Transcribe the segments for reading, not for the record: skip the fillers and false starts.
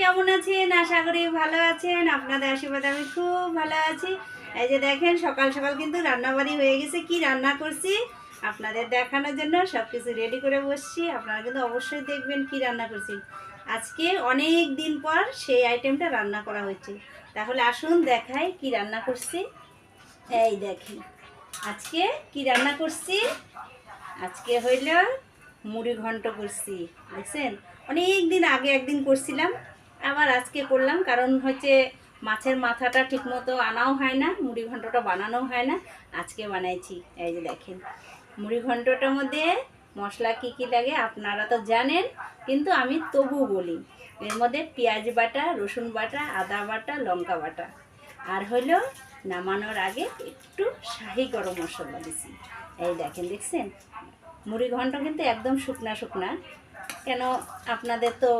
কেমন আছেন? আশা করি ভালো আছেন। আপনাদের আশীর্বাদে আমি খুব ভালো আছি। এই যে দেখেন সকাল সকাল কিন্তু রান্নাবাড়ি হয়ে গেছে। কি রান্না করছি আপনাদের দেখানোর জন্য সব কিছু রেডি করে বসছি। আপনারা কিন্তু অবশ্যই দেখবেন কি রান্না করছি। আজকে অনেক দিন পর সেই আইটেমটা রান্না করা হয়েছে। তাহলে আসুন দেখাই কি রান্না করছি। এই দেখেন আজকে কি রান্না করছি। আজকে হইল মুড়ি ঘন্ট করছি। দেখছেন, অনেক দিন আগে একদিন করছিলাম, আবার আজকে করলাম। কারণ হচ্ছে মাছের মাথাটা ঠিকমতো আনাও হয় না, মুড়ি ঘন্টটা বানানো হয় না, আজকে বানাইছি। এই যে দেখেন মুড়ি ঘন্টটার মধ্যে মশলা কি কি লাগে আপনারা তো জানেন, কিন্তু আমি তবু বলি। এর মধ্যে পেঁয়াজ বাটা, রসুন বাটা, আদা বাটা, লঙ্কা বাটা, আর হলো নামানোর আগে একটু শাহি গরম মশলা দিছি। এই দেখেন, দেখছেন মুড়ি ঘন্ট কিন্তু একদম শুকনা শুকনা। কেন আপনাদের তো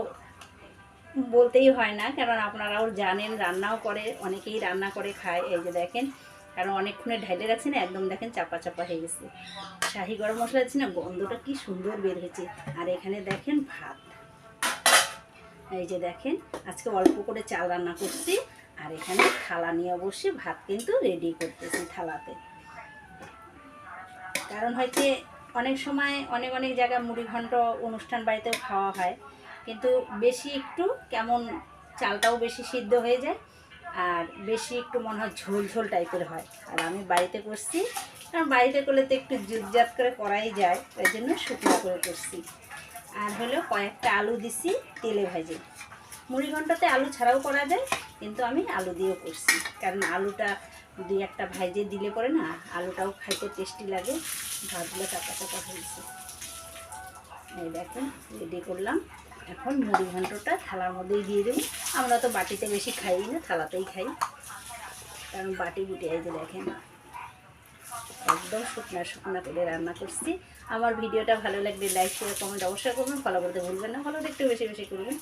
বলতেই হয় না, কারণ আপনারাও জানেন, রান্নাও করে, অনেকেই রান্না করে খায়। এই যে দেখেন, কারণ অনেকক্ষণে ঢাইলে রাখছি না, একদম দেখেন চাপা চাপা হয়ে গেছে। শাহি গরম মশলা দিচ্ছি না, গন্ধটা কি সুন্দর বের হয়েছে। আর এখানে দেখেন ভাত, এই যে দেখেন আজকে অল্প করে চাল রান্না করছি। আর এখানে থালা নিয়ে বসে ভাত কিন্তু রেডি করতেছি থালাতে। কারণ হচ্ছে অনেক সময় অনেক অনেক জায়গায় মুড়ি ঘন্ট অনুষ্ঠান বাড়িতেও খাওয়া হয়, কিন্তু বেশি একটু কেমন চালটাও বেশি সিদ্ধ হয়ে যায়, আর বেশি একটু মনে হয় ঝোল ঝোল টাইপের হয়। আর আমি বাড়িতে করছি, কারণ বাড়িতে করলে তো একটু জুতজাত করে করাই যায়, ওই জন্য শুকনো করে করছি। আর হলো কয়েকটা আলু দিছি তেলে ভাজে। মুড়ি ঘন্টাতে আলু ছাড়াও করা যায়, কিন্তু আমি আলু দিয়েও করছি, কারণ আলুটা দুই একটা ভাজে দিলে পরে না আলুটাও খাইতে টেস্টি লাগে। ভাজলে চাপা চাপা হয়েছে। এই দেখেন রেডি করলাম। এখন মুড়ি ঘন্টটা থালার মধ্যেই দিয়ে দেবো। আমরা তো বাটিতে বেশি খাই না, থালাতেই খাই, কারণ বাটি বুটি। এই যে দেখেন একদম শুকনা শুকনা করে রান্না করছি। আমার ভিডিওটা ভালো লাগলে লাইক শেয়ার কমেন্ট অবশ্যই করবেন, ফলো করতে ভুলবেন না, ফলো একটু বেশি বেশি করবেন।